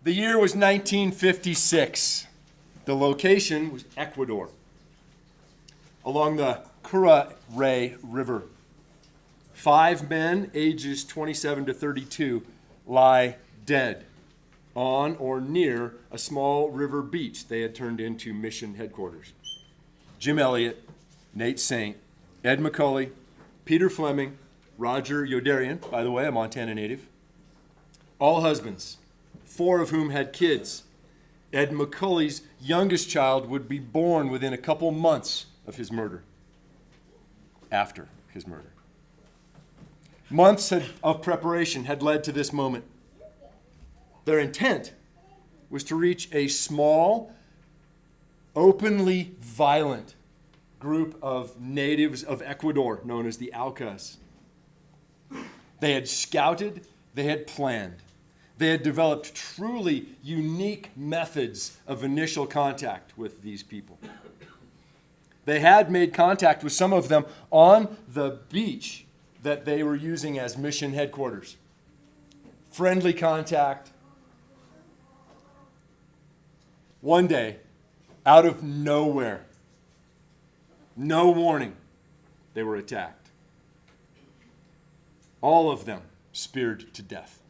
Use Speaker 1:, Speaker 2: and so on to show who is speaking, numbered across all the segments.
Speaker 1: The year was 1956. The location was Ecuador, along the Curare River. 5 men, ages 27 to 32, lie dead on or near a small river beach they had turned into mission headquarters. Jim Elliott, Nate Saint, Ed McCully, Peter Fleming, Roger Yodarian, by the way, a Montana native, all husbands, 4 of whom had kids. Ed McCully's youngest child would be born within a couple months of his murder, after his murder. Months of preparation had led to this moment. Their intent was to reach a small, openly violent group of natives of Ecuador known as the Aucas. They had scouted, they had planned. They had developed truly unique methods of initial contact with these people. They had made contact with some of them on the beach that they were using as mission headquarters. Friendly contact. One day, out of nowhere, no warning, they were attacked. All of them speared to death.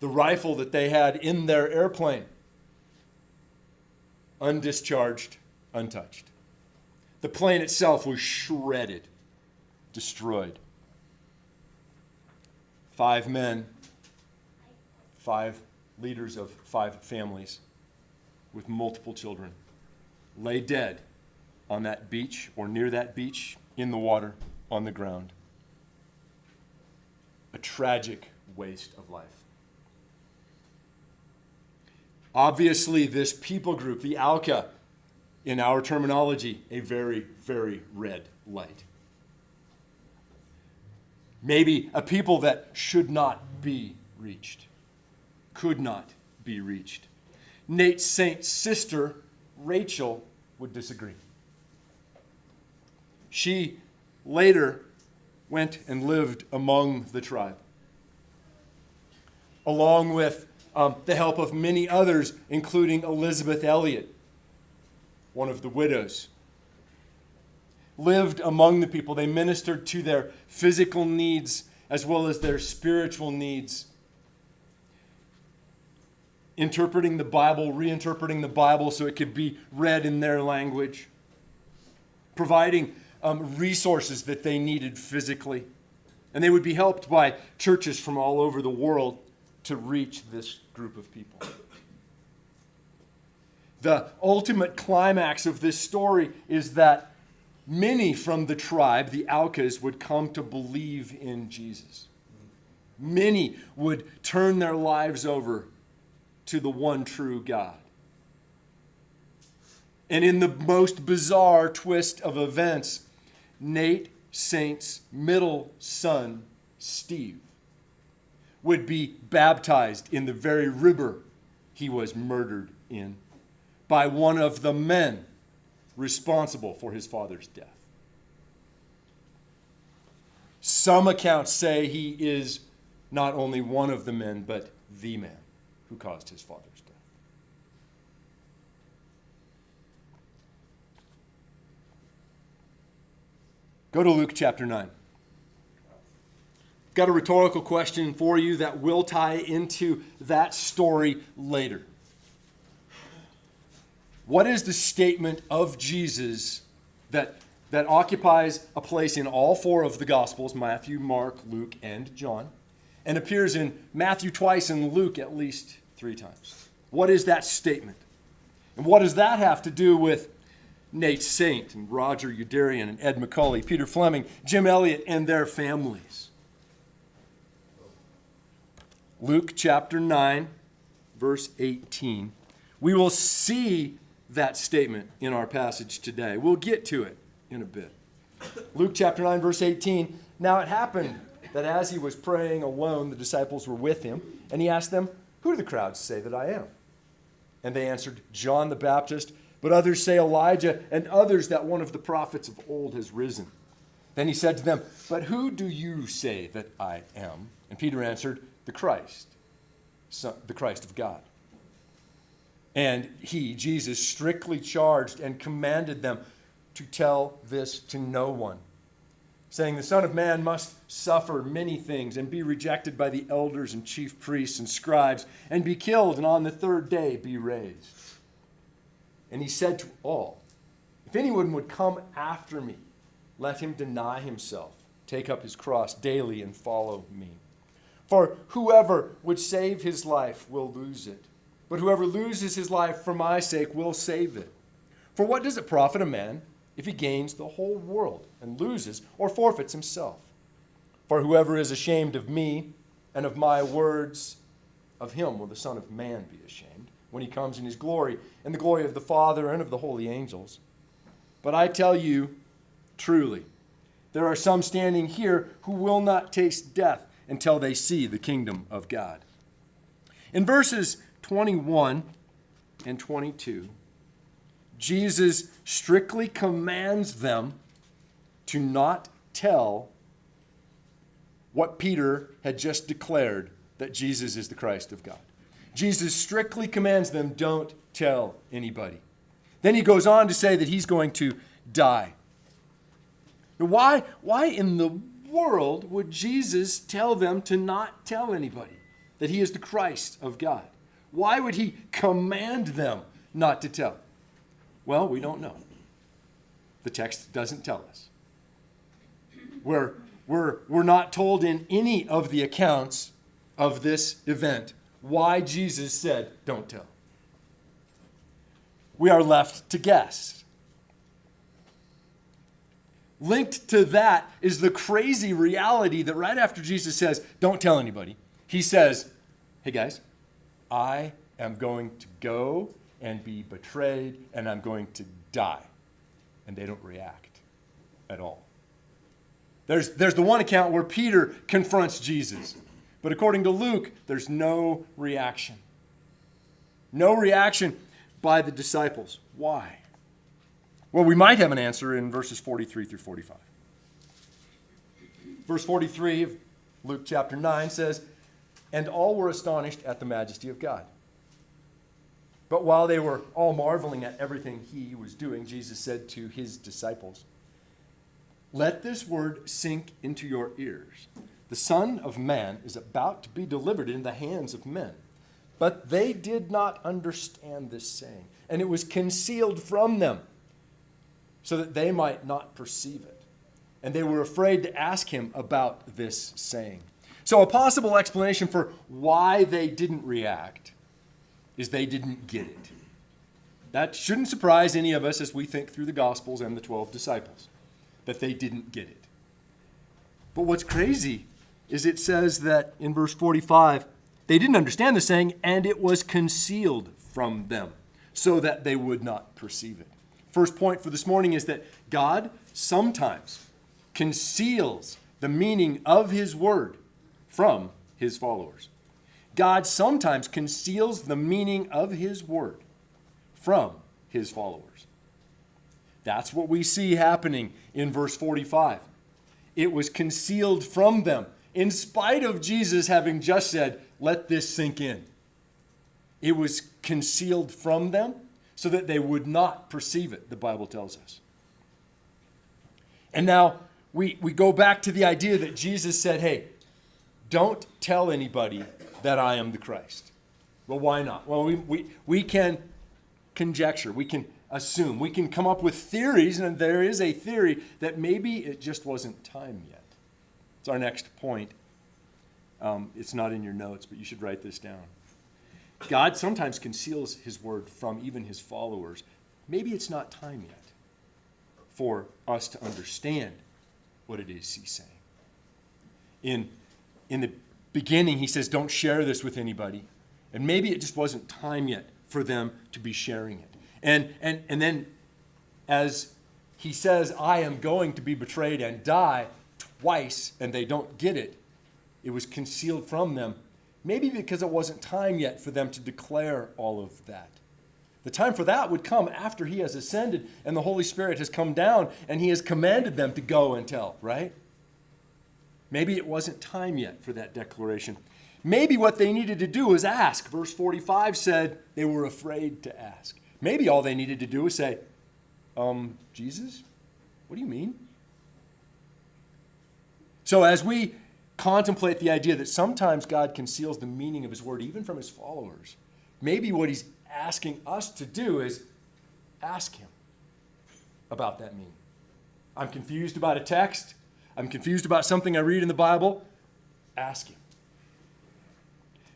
Speaker 1: The rifle that they had in their airplane, undischarged, untouched. The plane itself was shredded, destroyed. 5 men, 5 leaders of 5 families with multiple children lay dead on that beach or near that beach, in the water, on the ground. A tragic waste of life. Obviously, this people group, the Auca, in our terminology, a very, very red light. Maybe a people that should not be reached, could not be reached. Nate Saint's sister, Rachel, would disagree. She later went and lived among the tribe, along with the help of many others, including Elizabeth Elliott, one of the widows. Lived among the people. They ministered to their physical needs as well as their spiritual needs. Interpreting the Bible, reinterpreting the Bible so it could be read in their language. Providing resources that they needed physically. And they would be helped by churches from all over the world to reach this group of people. The ultimate climax of this story is that many from the tribe, the Aucas, would come to believe in Jesus. Many would turn their lives over to the one true God. And in the most bizarre twist of events, Nate Saint's middle son, Steve, would be baptized in the very river he was murdered in by one of the men responsible for his father's death. Some accounts say he is not only one of the men, but the man who caused his father's death. Go to Luke chapter 9. Got a rhetorical question for you that will tie into that story later. What is the statement of Jesus that occupies a place in all 4 of the Gospels, Matthew, Mark, Luke, and John, and appears in Matthew twice and Luke at least 3 times? What is that statement? And what does that have to do with Nate Saint and Roger Yodarian and Ed McCully, Peter Fleming, Jim Elliott, and their families? Luke chapter 9, verse 18. We will see that statement in our passage today. We'll get to it in a bit. Luke chapter 9, verse 18. Now it happened that as he was praying alone, the disciples were with him, and he asked them, "Who do the crowds say that I am?" And they answered, "John the Baptist, but others say Elijah, and others that one of the prophets of old has risen." Then he said to them, "But who do you say that I am?" And Peter answered, "The Christ, the Christ of God." And he, Jesus, strictly charged and commanded them to tell this to no one, saying, the Son of Man must suffer many things and be rejected by the elders and chief priests and scribes and be killed and on the third day be raised. And he said to all, if anyone would come after me, let him deny himself, take up his cross daily and follow me. For whoever would save his life will lose it, but whoever loses his life for my sake will save it. For what does it profit a man if he gains the whole world and loses or forfeits himself? For whoever is ashamed of me and of my words, of him will the Son of Man be ashamed when he comes in his glory and the glory of the Father and of the holy angels. But I tell you, truly, there are some standing here who will not taste death until they see the kingdom of God. In verses 21 and 22, Jesus strictly commands them to not tell what Peter had just declared, that Jesus is the Christ of God. Jesus strictly commands them, don't tell anybody. Then he goes on to say that he's going to die. Now, why in the world would Jesus tell them to not tell anybody that he is the Christ of God? Why would he command them not to tell? Well, we don't know. The text doesn't tell us. We're not told in any of the accounts of this event why Jesus said, don't tell. We are left to guess. Linked to that is the crazy reality that right after Jesus says, don't tell anybody, he says, hey guys, I am going to go and be betrayed and I'm going to die. And they don't react at all. There's the one account where Peter confronts Jesus. But according to Luke, there's no reaction. No reaction by the disciples. Why? Well, we might have an answer in verses 43 through 45. Verse 43 of Luke chapter 9 says, and all were astonished at the majesty of God. But while they were all marveling at everything he was doing, Jesus said to his disciples, let this word sink into your ears. The Son of Man is about to be delivered into the hands of men. But they did not understand this saying, and it was concealed from them, so that they might not perceive it. And they were afraid to ask him about this saying. So a possible explanation for why they didn't react is they didn't get it. That shouldn't surprise any of us as we think through the Gospels and the 12 disciples, that they didn't get it. But what's crazy is it says that in verse 45, they didn't understand the saying, and it was concealed from them, so that they would not perceive it. First point for this morning is that God sometimes conceals the meaning of his word from his followers. God sometimes conceals the meaning of his word from his followers. That's what we see happening in verse 45. It was concealed from them, in spite of Jesus having just said, let this sink in. It was concealed from them so that they would not perceive it, the Bible tells us. And now we go back to the idea that Jesus said, hey, don't tell anybody that I am the Christ. Well, why not? Well, we can conjecture, we can assume, we can come up with theories, and there is a theory that maybe it just wasn't time yet. It's our next point. It's not in your notes, but you should write this down. God sometimes conceals his word from even his followers. Maybe it's not time yet for us to understand what it is he's saying. In the beginning, he says, don't share this with anybody. And maybe it just wasn't time yet for them to be sharing it. And then as he says, I am going to be betrayed and die twice, and they don't get it, it was concealed from them. Maybe because it wasn't time yet for them to declare all of that. The time for that would come after he has ascended and the Holy Spirit has come down and he has commanded them to go and tell, right? Maybe it wasn't time yet for that declaration. Maybe what they needed to do was ask. Verse 45 said they were afraid to ask. Maybe all they needed to do was say, Jesus, what do you mean? So as we contemplate the idea that sometimes God conceals the meaning of his word even from his followers, maybe what he's asking us to do is ask him about that meaning. I'm confused about a text. I'm confused about something I read in the Bible. Ask him.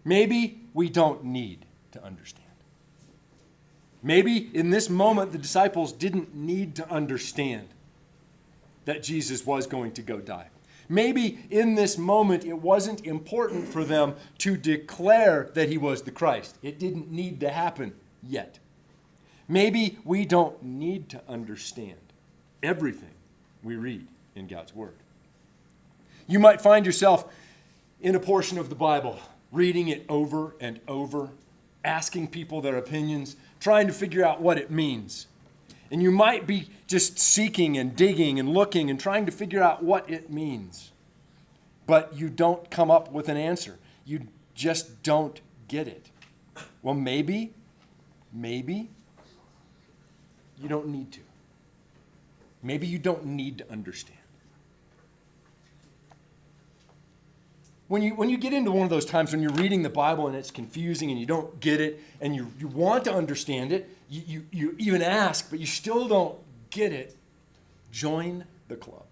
Speaker 1: Maybe we don't need to understand. Maybe in this moment the disciples didn't need to understand that Jesus was going to go die. Maybe in this moment it wasn't important for them to declare that he was the Christ. It didn't need to happen yet. Maybe we don't need to understand everything we read in God's Word. You might find yourself in a portion of the Bible, reading it over and over, asking people their opinions, trying to figure out what it means. And you might be just seeking and digging and looking and trying to figure out what it means. But you don't come up with an answer. You just don't get it. Well, maybe you don't need to. Maybe you don't need to understand. When you get into one of those times when you're reading the Bible and it's confusing and you don't get it and you want to understand it, you even ask, but you still don't get it, join the club.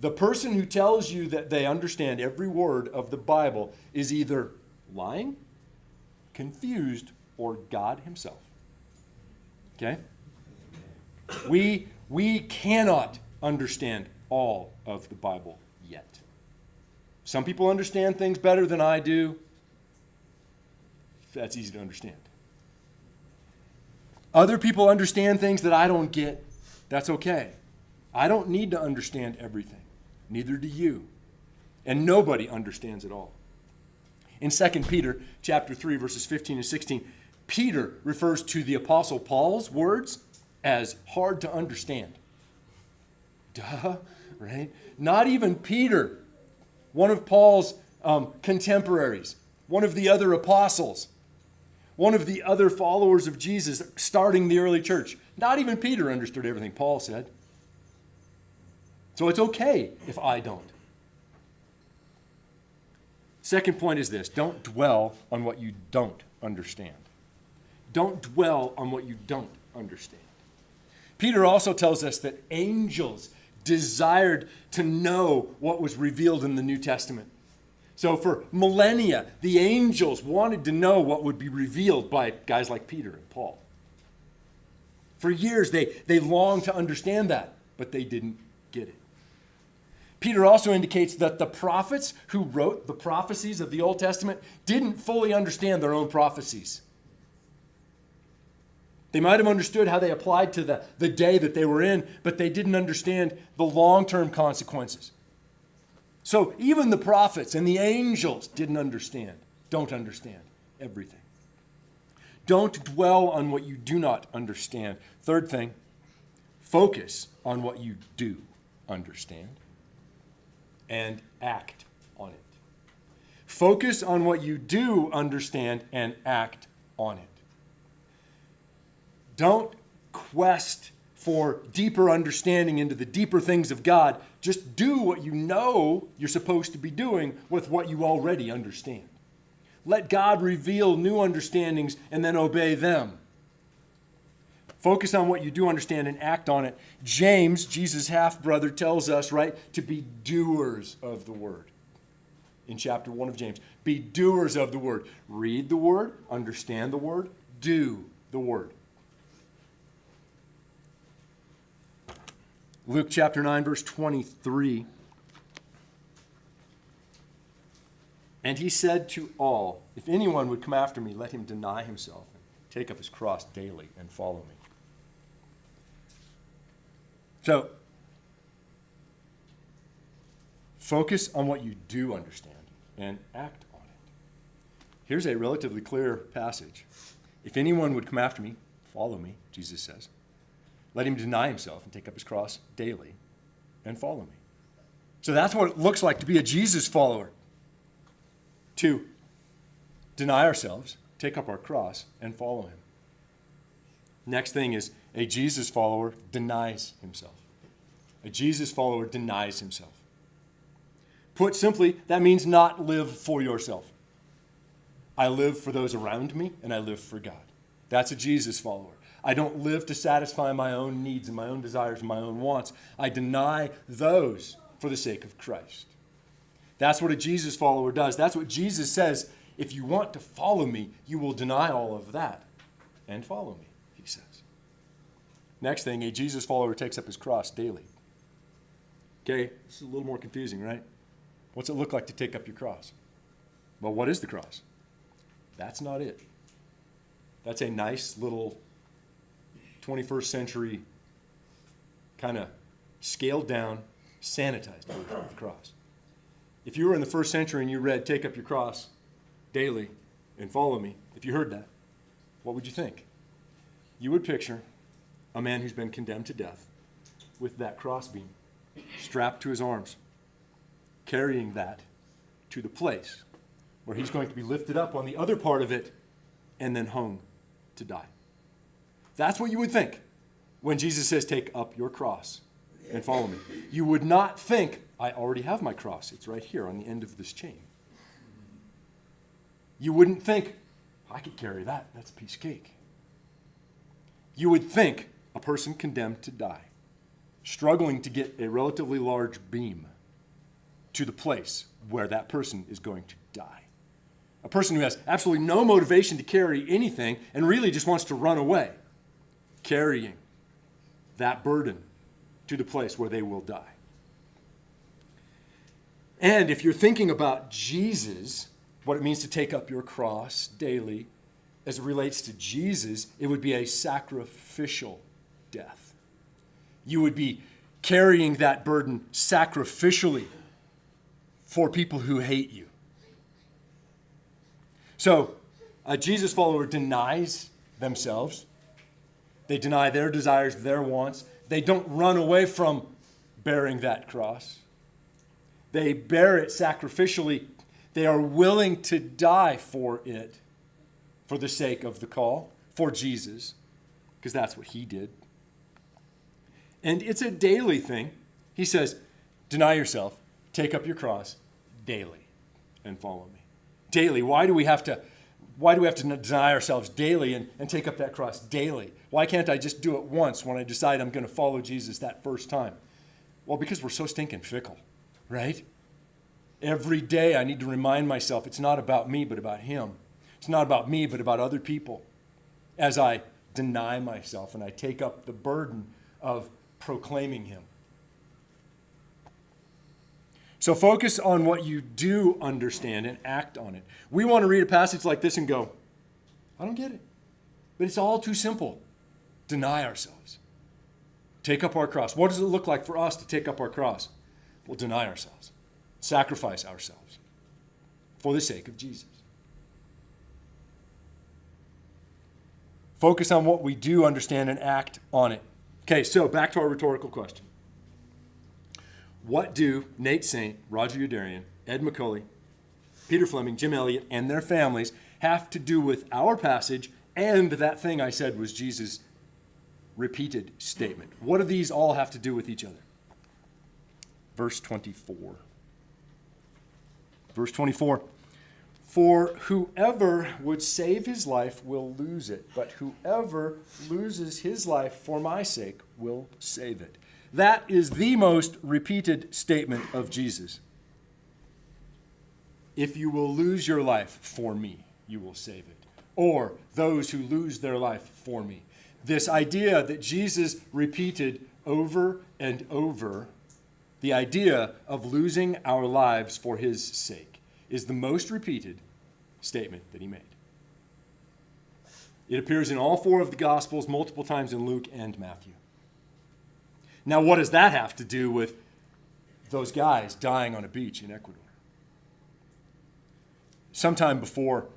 Speaker 1: The person who tells you that they understand every word of the Bible is either lying, confused, or God himself. Okay? We cannot understand all of the Bible yet. Some people understand things better than I do. That's easy to understand. Other people understand things that I don't get. That's okay. I don't need to understand everything. Neither do you. And nobody understands it all. In 2 Peter chapter 3, verses 15 and 16, Peter refers to the Apostle Paul's words as hard to understand. Duh, right? Not even Peter, one of Paul's contemporaries, one of the other apostles, one of the other followers of Jesus starting the early church. Not even Peter understood everything Paul said. So it's okay if I don't. Second point is this: don't dwell on what you don't understand. Don't dwell on what you don't understand. Peter also tells us that angels desired to know what was revealed in the New Testament. So for millennia, the angels wanted to know what would be revealed by guys like Peter and Paul. For years, they longed to understand that, but they didn't get it. Peter also indicates that the prophets who wrote the prophecies of the Old Testament didn't fully understand their own prophecies. They might have understood how they applied to the day that they were in, but they didn't understand the long-term consequences. So even the prophets and the angels don't understand everything. Don't dwell on what you do not understand. Third thing, focus on what you do understand and act on it. Focus on what you do understand and act on it. Don't quest for deeper understanding into the deeper things of God. Just do what you know you're supposed to be doing with what you already understand. Let God reveal new understandings and then obey them. Focus on what you do understand and act on it. James, Jesus' half-brother, tells us, right, to be doers of the word. In chapter 1 of James, be doers of the word. Read the word, understand the word, do the word. Luke chapter 9, verse 23. And he said to all, if anyone would come after me, let him deny himself and take up his cross daily and follow me. So, focus on what you do understand and act on it. Here's a relatively clear passage. If anyone would come after me, follow me, Jesus says. Let him deny himself and take up his cross daily and follow me. So that's what it looks like to be a Jesus follower. to deny ourselves, take up our cross, and follow him. Next thing is a Jesus follower denies himself. A Jesus follower denies himself. Put simply, that means not live for yourself. I live for those around me, and I live for God. That's a Jesus follower. I don't live to satisfy my own needs and my own desires and my own wants. I deny those for the sake of Christ. That's what a Jesus follower does. That's what Jesus says. If you want to follow me, you will deny all of that and follow me, he says. Next thing, a Jesus follower takes up his cross daily. Okay, this is a little more confusing, right? What's it look like to take up your cross? Well, what is the cross? That's not it. That's a nice little 21st century kind of scaled down, sanitized version of the cross. If you were in the first century and you read, take up your cross daily and follow me, if you heard that, what would you think? You would picture a man who's been condemned to death with that crossbeam strapped to his arms, carrying that to the place where he's going to be lifted up on the other part of it and then hung to die. That's what you would think when Jesus says, take up your cross and follow me. You would not think, I already have my cross. It's right here on the end of this chain. You wouldn't think, I could carry that. That's a piece of cake. You would think a person condemned to die, struggling to get a relatively large beam to the place where that person is going to die. A person who has absolutely no motivation to carry anything and really just wants to run away, carrying that burden to the place where they will die. And if you're thinking about Jesus, what it means to take up your cross daily, as it relates to Jesus, it would be a sacrificial death. You would be carrying that burden sacrificially for people who hate you. So, a Jesus follower denies themselves. They deny their desires, their wants. They don't run away from bearing that cross. They bear it sacrificially. They are willing to die for it, for the sake of the call, for Jesus, because that's what he did. And it's a daily thing. He says, deny yourself, take up your cross daily, and follow me. Daily. Why do we have to deny ourselves daily and take up that cross daily? Why can't I just do it once when I decide I'm going to follow Jesus that first time? Well, because we're so stinking fickle, right? Every day I need to remind myself it's not about me, but about him. It's not about me, but about other people. As I deny myself and I take up the burden of proclaiming him. So focus on what you do understand and act on it. We want to read a passage like this and go, I don't get it. But it's all too simple. Deny ourselves. Take up our cross. What does it look like for us to take up our cross? We'll deny ourselves. Sacrifice ourselves for the sake of Jesus. Focus on what we do understand and act on it. Okay, so back to our rhetorical question. What do Nate Saint, Roger Youderian, Ed McCulley, Peter Fleming, Jim Elliott, and their families have to do with our passage and that thing I said was Jesus' repeated statement? What do these all have to do with each other? Verse 24. Verse 24. For whoever would save his life will lose it, but whoever loses his life for my sake will save it. That is the most repeated statement of Jesus. If you will lose your life for me, you will save it. Or those who lose their life for me. This idea that Jesus repeated over and over, the idea of losing our lives for his sake, is the most repeated statement that he made. It appears in all four of the Gospels, multiple times in Luke and Matthew. Now, what does that have to do with those guys dying on a beach in Ecuador? Sometime before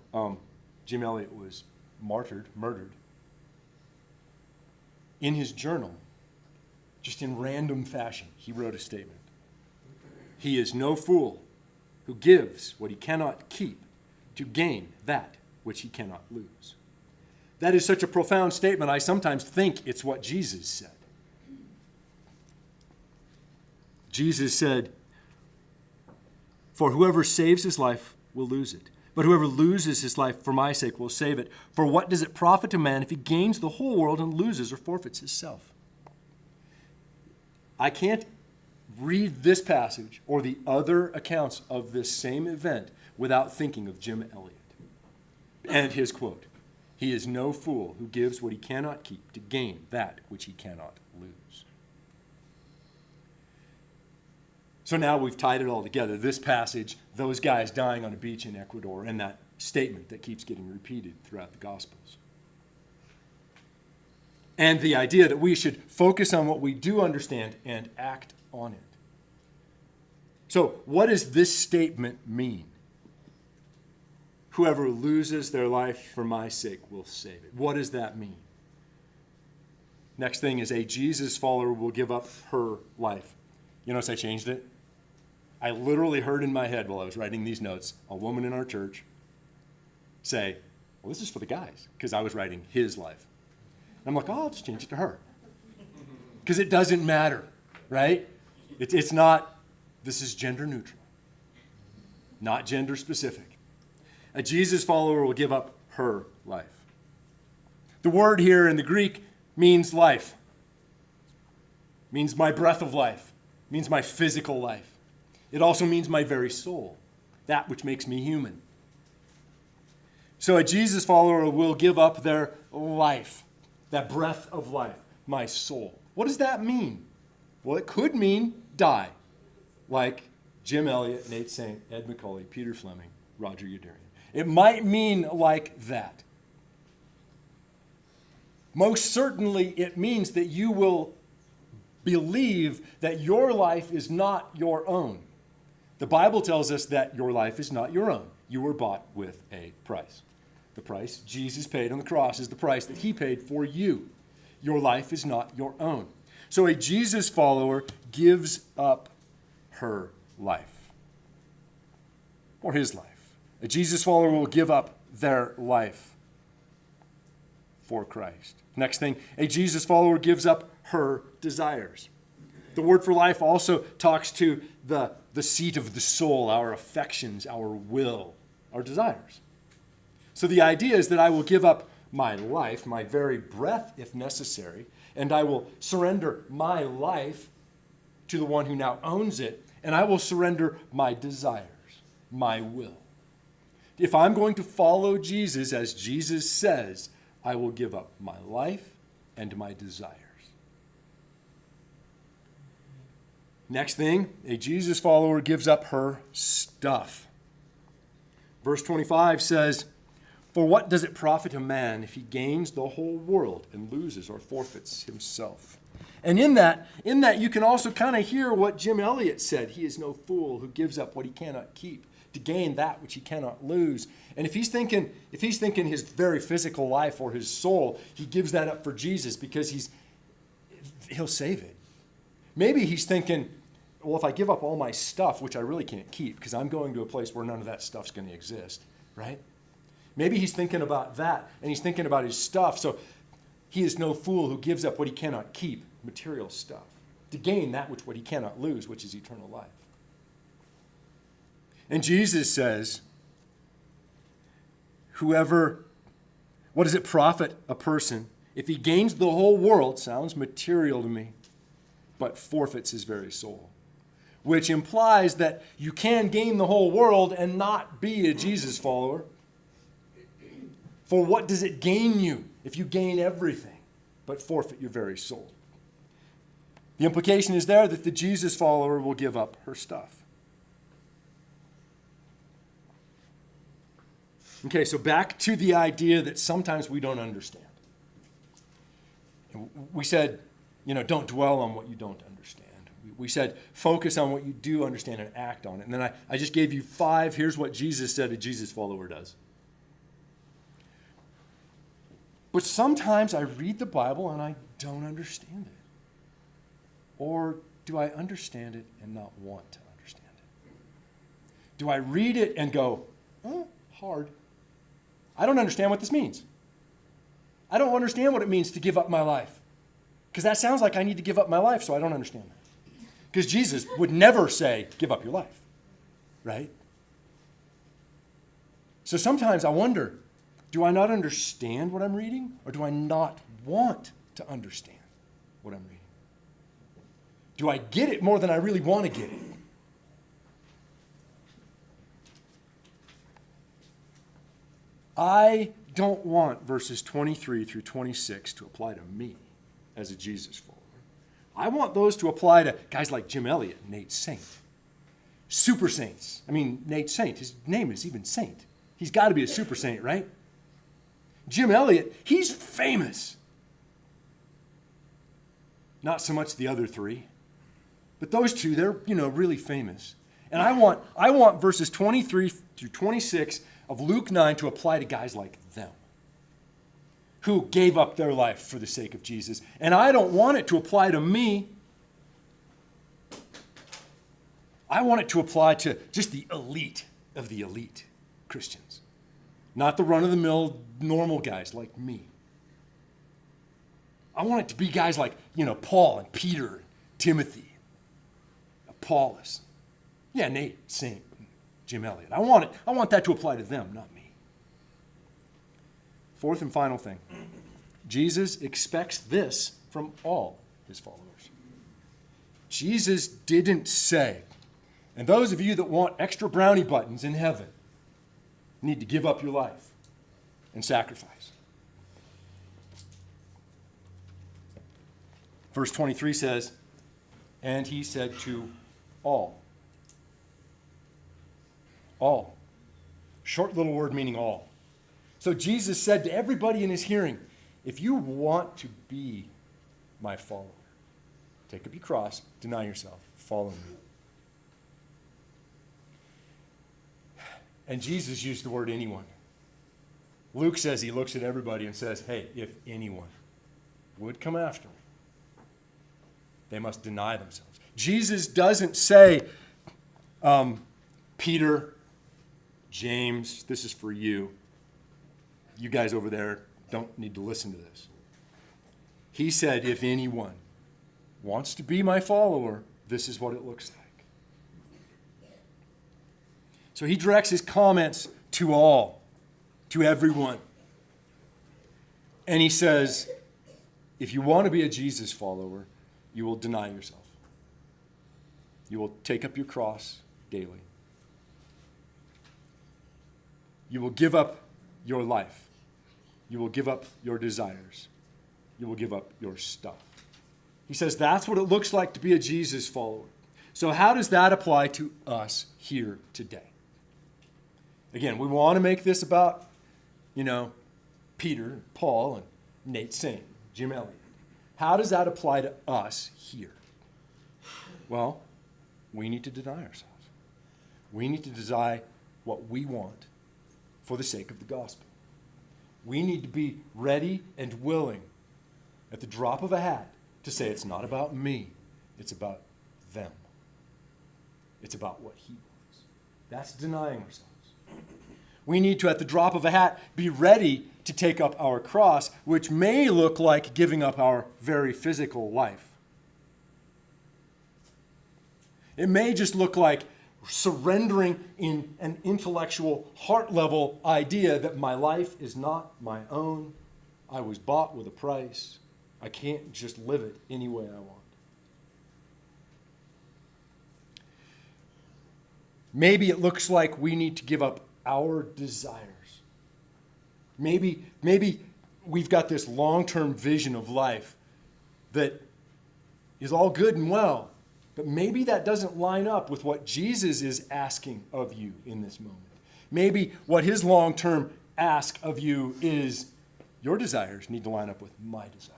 Speaker 1: Jim Elliott was murdered, in his journal, just in random fashion, he wrote a statement. He is no fool who gives what he cannot keep to gain that which he cannot lose. That is such a profound statement, I sometimes think it's what Jesus said. Jesus said, "For whoever saves his life will lose it. But whoever loses his life for my sake will save it. For what does it profit a man if he gains the whole world and loses or forfeits himself?" I can't read this passage or the other accounts of this same event without thinking of Jim Elliot and his quote, "He is no fool who gives what he cannot keep to gain that which he cannot lose." So now we've tied it all together. This passage, those guys dying on a beach in Ecuador, and that statement that keeps getting repeated throughout the Gospels. And the idea that we should focus on what we do understand and act on it. So, what does this statement mean? Whoever loses their life for my sake will save it. What does that mean? Next thing is a Jesus follower will give up her life. You notice I changed it? I literally heard in my head while I was writing these notes a woman in our church say, "Well, this is for the guys," because I was writing his life. And I'm like, "Oh, I'll just change it to her." Because it doesn't matter, right? It's not, this is gender neutral, not gender specific. A Jesus follower will give up her life. The word here in the Greek means life, means my breath of life, means my physical life. It also means my very soul, that which makes me human. So a Jesus follower will give up their life, that breath of life, my soul. What does that mean? Well, it could mean die, like Jim Elliot, Nate Saint, Ed McCauley, Peter Fleming, Roger Udarian. It might mean like that. Most certainly, it means that you will believe that your life is not your own. The Bible tells us that your life is not your own. You were bought with a price. The price Jesus paid on the cross is the price that he paid for you. Your life is not your own. So a Jesus follower gives up her life, or his life. A Jesus follower will give up their life for Christ. Next thing, a Jesus follower gives up her desires. The word for life also talks to the seat of the soul, our affections, our will, our desires. So the idea is that I will give up my life, my very breath if necessary, and I will surrender my life to the one who now owns it, and I will surrender my desires, my will. If I'm going to follow Jesus, as Jesus says, I will give up my life and my desires. Next thing, a Jesus follower gives up her stuff. Verse 25 says, "For what does it profit a man if he gains the whole world and loses or forfeits himself?" And in that you can also kind of hear what Jim Elliot said. He is no fool who gives up what he cannot keep to gain that which he cannot lose. And if he's thinking his very physical life or his soul, he gives that up for Jesus because he'll save it. Maybe he's thinking, well, if I give up all my stuff, which I really can't keep because I'm going to a place where none of that stuff's going to exist, right? Maybe he's thinking about that, and he's thinking about his stuff. So he is no fool who gives up what he cannot keep, material stuff, to gain that what he cannot lose, which is eternal life. And Jesus says, what does it profit a person if he gains the whole world, sounds material to me, but forfeits his very soul? Which implies that you can gain the whole world and not be a Jesus follower. For what does it gain you if you gain everything but forfeit your very soul? The implication is there that the Jesus follower will give up her stuff. Okay, so back to the idea that sometimes we don't understand. We said, don't dwell on what you don't understand. We said, focus on what you do understand and act on it. And then I just gave you 5. Here's what Jesus said a Jesus follower does. But sometimes I read the Bible and I don't understand it. Or do I understand it and not want to understand it? Do I read it and go, hard. I don't understand what this means. I don't understand what it means to give up my life. Because that sounds like I need to give up my life, so I don't understand that. Because Jesus would never say, give up your life, right? So sometimes I wonder, do I not understand what I'm reading, or do I not want to understand what I'm reading? Do I get it more than I really want to get it? I don't want verses 23 through 26 to apply to me as a Jesus follower. I want those to apply to guys like Jim Elliot and Nate Saint. Super saints. I mean, Nate Saint, his name is even Saint. He's got to be a super saint, right? Jim Elliot, he's famous. Not so much the other three. But those two, they're, really famous. And I want verses 23 through 26 of Luke 9 to apply to guys like them, who gave up their life for the sake of Jesus. And I don't want it to apply to me. I want it to apply to just the elite of the elite Christians, not the run-of-the-mill normal guys like me. I want it to be guys like, Paul and Peter, Timothy, Apollos. Yeah, Nate, Saint, Jim Elliot. I want that to apply to them, not me. Fourth and final thing. Jesus expects this from all his followers. Jesus didn't say, and those of you that want extra brownie buttons in heaven need to give up your life and sacrifice. Verse 23 says, and he said to all. All. Short little word meaning all. So Jesus said to everybody in his hearing, if you want to be my follower, take up your cross, deny yourself, follow me. And Jesus used the word anyone. Luke says he looks at everybody and says, hey, if anyone would come after me, they must deny themselves. Jesus doesn't say, Peter, James, this is for you. You guys over there don't need to listen to this. He said, if anyone wants to be my follower, this is what it looks like. So he directs his comments to all, to everyone. And he says, if you want to be a Jesus follower, you will deny yourself. You will take up your cross daily. You will give up your life. You will give up your desires. You will give up your stuff. He says that's what it looks like to be a Jesus follower. So how does that apply to us here today? Again, we want to make this about, Peter, Paul, and Nate Saint, Jim Elliot. How does that apply to us here? Well, we need to deny ourselves. We need to deny what we want for the sake of the gospel. We need to be ready and willing at the drop of a hat to say it's not about me, it's about them. It's about what he wants. That's denying ourselves. We need to, at the drop of a hat, be ready to take up our cross, which may look like giving up our very physical life. It may just look like surrendering in an intellectual, heart-level idea that my life is not my own. I was bought with a price. I can't just live it any way I want. Maybe it looks like we need to give up our desires. Maybe we've got this long-term vision of life that is all good and well, but maybe that doesn't line up with what Jesus is asking of you in this moment. Maybe what his long-term ask of you is your desires need to line up with my desires.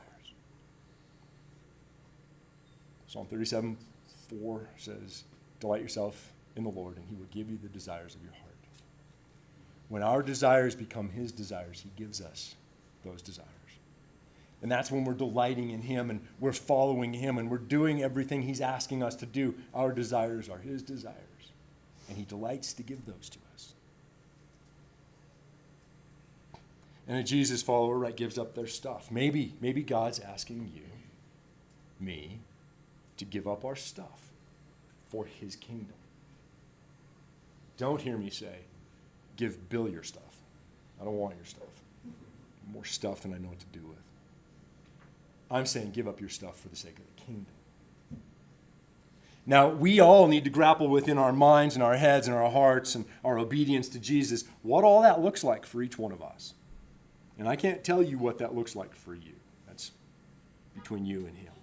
Speaker 1: Psalm 37:4 says, delight yourself in the Lord, and he will give you the desires of your heart. When our desires become his desires, he gives us those desires. And that's when we're delighting in him and we're following him and we're doing everything he's asking us to do. Our desires are his desires, and he delights to give those to us. And a Jesus follower, right, gives up their stuff. Maybe God's asking you, me, to give up our stuff for his kingdom. Don't hear me say, give Bill your stuff. I don't want your stuff. More stuff than I know what to do with. I'm saying give up your stuff for the sake of the kingdom. Now, we all need to grapple within our minds and our heads and our hearts and our obedience to Jesus what all that looks like for each one of us. And I can't tell you what that looks like for you. That's between you and him.